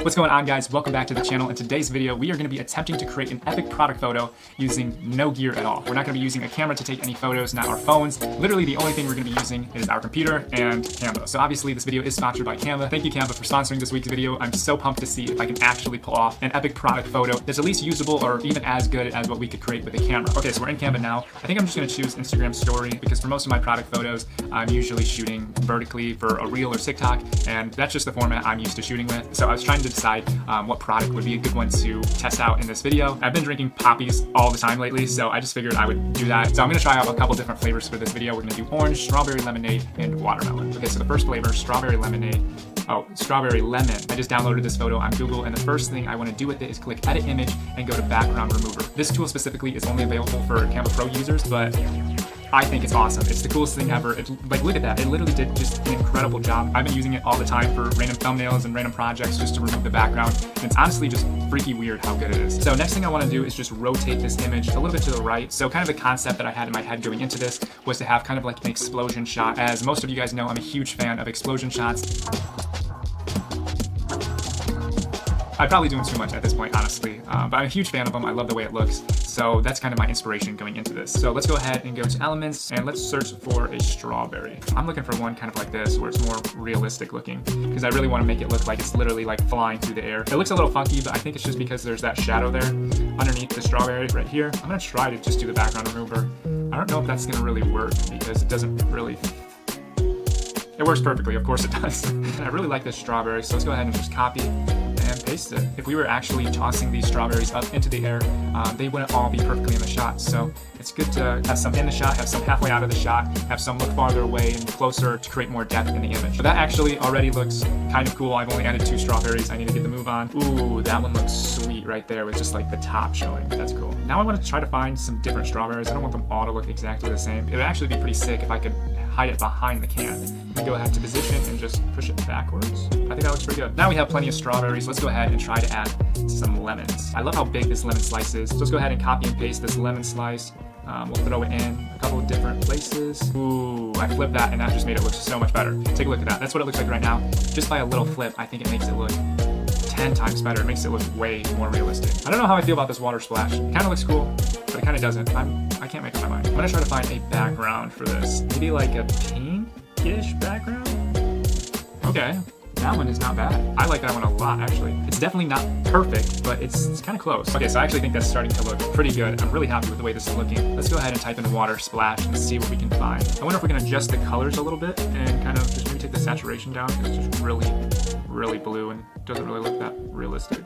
What's going on, guys? Welcome back to the channel. In today's video, we are going to be attempting to create an epic product photo using no gear at all. We're not going to be using a camera to take any photos, not our phones. Literally, the only thing we're going to be using is our computer and Canva. So obviously, this video is sponsored by Canva. Thank you, Canva, for sponsoring this week's video. I'm so pumped to see if I can actually pull off an epic product photo that's at least usable or even as good as what we could create with a camera. Okay, so we're in Canva now. I think I'm just going to choose Instagram story because for most of my product photos, I'm usually shooting vertically for a reel or TikTok, and that's just the format I'm used to shooting with. So I was trying to decide what product would be a good one to test out in this video. I've been drinking poppies all the time lately, so I just figured I would do that. So I'm going to try out a couple different flavors for this video. We're going to do orange, strawberry lemonade, and watermelon. Okay, so the first flavor, strawberry lemonade. Oh, strawberry lemon. I just downloaded this photo on Google, and the first thing I want to do with it is click edit image and go to background remover. This tool specifically is only available for Canva Pro users, but I think it's awesome. It's the coolest thing ever. Like, look at that. It literally did just an incredible job. I've been using it all the time for random thumbnails and random projects just to remove the background. And it's honestly just freaky weird how good it is. So next thing I want to do is just rotate this image a little bit to the right. So kind of the concept that I had in my head going into this was to have kind of like an explosion shot. As most of you guys know, I'm a huge fan of explosion shots. I'm probably doing too much at this point, honestly, but I'm a huge fan of them. I love the way it looks. So that's kind of my inspiration going into this. So let's go ahead and go to elements and let's search for a strawberry. I'm looking for one kind of like this where it's more realistic looking because I really want to make it look like it's literally like flying through the air. It looks a little funky, but I think it's just because there's that shadow there underneath the strawberry right here. I'm going to try to just do the background remover. I don't know if that's going to really work because it doesn't really... It works perfectly, of course it does. And I really like this strawberry, so let's go ahead and just copy and paste it. If we were actually tossing these strawberries up into the air, they wouldn't all be perfectly in the shot. So it's good to have some in the shot, have some halfway out of the shot, have some look farther away and closer to create more depth in the image. But that actually already looks kind of cool. I've only added 2 strawberries. I need to get the move on. Ooh, that one looks sweet right there with just like the top showing. That's cool. Now I want to try to find some different strawberries. I don't want them all to look exactly the same. It would actually be pretty sick if I could hide it behind the can. We go ahead to position and just push it backwards. I think that looks pretty good. Now we have plenty of strawberries. Let's go ahead and try to add some lemons. I love how big this lemon slice is. So let's go ahead and copy and paste this lemon slice. We'll throw it in a couple of different places. Ooh, I flipped that and that just made it look so much better. Take a look at that. That's what it looks like right now. Just by a little flip, I think it makes it look 10 times better. It makes it look way more realistic. I don't know how I feel about this water splash. It kind of looks cool, but it kind of doesn't. I can't make up my mind. I'm gonna try to find a background for this. Maybe like a pinkish background? Okay, that one is not bad. I like that one a lot, actually. It's definitely not perfect, but it's kind of close. Okay, so I actually think that's starting to look pretty good. I'm really happy with the way this is looking. Let's go ahead and type in water splash and see what we can find. I wonder if we can adjust the colors a little bit and kind of just maybe take the saturation down because it's just really blue and doesn't really look that realistic.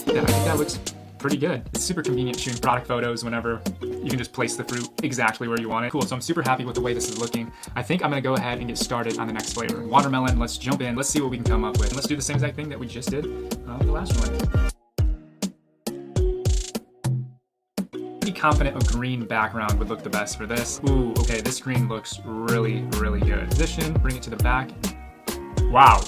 Yeah, I think that looks pretty good. It's super convenient shooting product photos whenever you can just place the fruit exactly where you want it. Cool, so I'm super happy with the way this is looking. I think I'm gonna go ahead and get started on the next flavor. Watermelon, let's jump in. Let's see what we can come up with. And let's do the same exact thing that we just did on the last one. Pretty confident a green background would look the best for this. Ooh, okay, this green looks really good. Position, bring it to the back. Wow.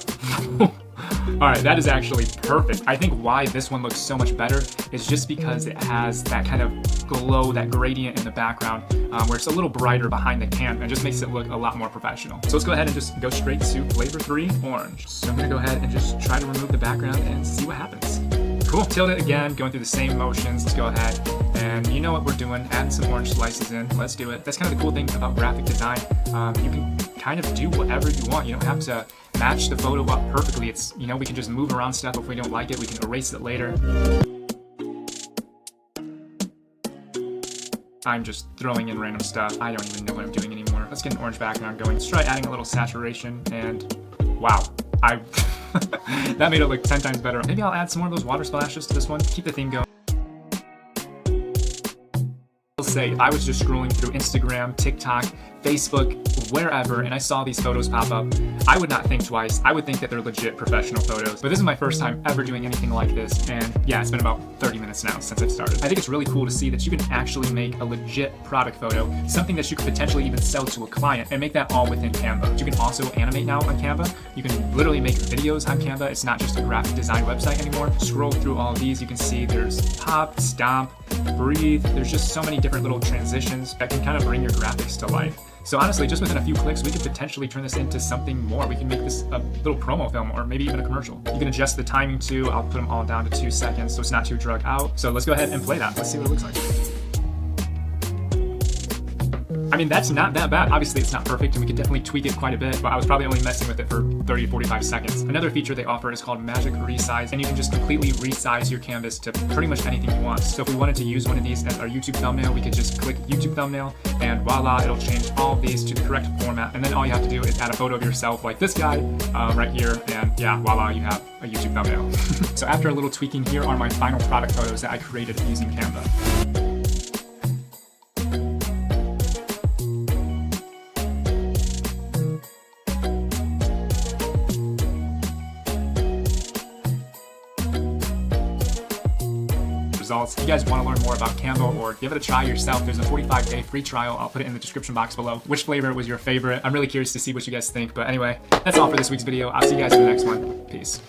All right, that is actually perfect. I think why this one looks so much better is just because it has that kind of glow, that gradient in the background, where it's a little brighter behind the can and just makes it look a lot more professional. So let's go ahead and just go straight to flavor 3, orange. So I'm gonna go ahead and just try to remove the background and see what happens. Cool, tilt it again, going through the same motions. Let's go ahead and you know what we're doing, adding some orange slices in. Let's do it. That's kind of the cool thing about graphic design. You can kind of do whatever you want. You don't have to match the photo up perfectly. It's, you know, we can just move around stuff. If we don't like it, we can erase it later. I'm just throwing in random stuff. I don't even know what I'm doing anymore. Let's get an orange background going. Let's try adding a little saturation and wow, that made it look 10 times better. Maybe I'll add some more of those water splashes to this one. Keep the theme going. I'll say I was just scrolling through Instagram, TikTok, Facebook, wherever, and I saw these photos pop up. I would not think twice. I would think that they're legit professional photos. But this is my first time ever doing anything like this, and yeah, it's been about 30 minutes now since I've started. I think it's really cool to see that you can actually make a legit product photo, something that you could potentially even sell to a client, and make that all within Canva. You can also animate now on Canva. You can literally make videos on Canva. It's not just a graphic design website anymore. Scroll through all of these, you can see there's pop, stomp, breathe. There's just so many different little transitions that can kind of bring your graphics to life. So honestly, just within a few clicks, we could potentially turn this into something more. We can make this a little promo film or maybe even a commercial. You can adjust the timing too. I'll put them all down to 2 seconds so it's not too drug out. So let's go ahead and play that. Let's see what it looks like. I mean, that's not that bad. Obviously, it's not perfect, and we could definitely tweak it quite a bit, but I was probably only messing with it for 30 to 45 seconds. Another feature they offer is called Magic Resize, and you can just completely resize your canvas to pretty much anything you want. So if we wanted to use one of these as our YouTube thumbnail, we could just click YouTube thumbnail, and voila, it'll change all of these to the correct format. And then all you have to do is add a photo of yourself like this guy right here, and yeah, voila, you have a YouTube thumbnail. So after a little tweaking, here are my final product photos that I created using Canva. Results. If you guys want to learn more about Canva or give it a try yourself, there's a 45-day free trial. I'll put it in the description box below. Which flavor was your favorite? I'm really curious to see what you guys think. But anyway, that's all for this week's video. I'll see you guys in the next one. Peace.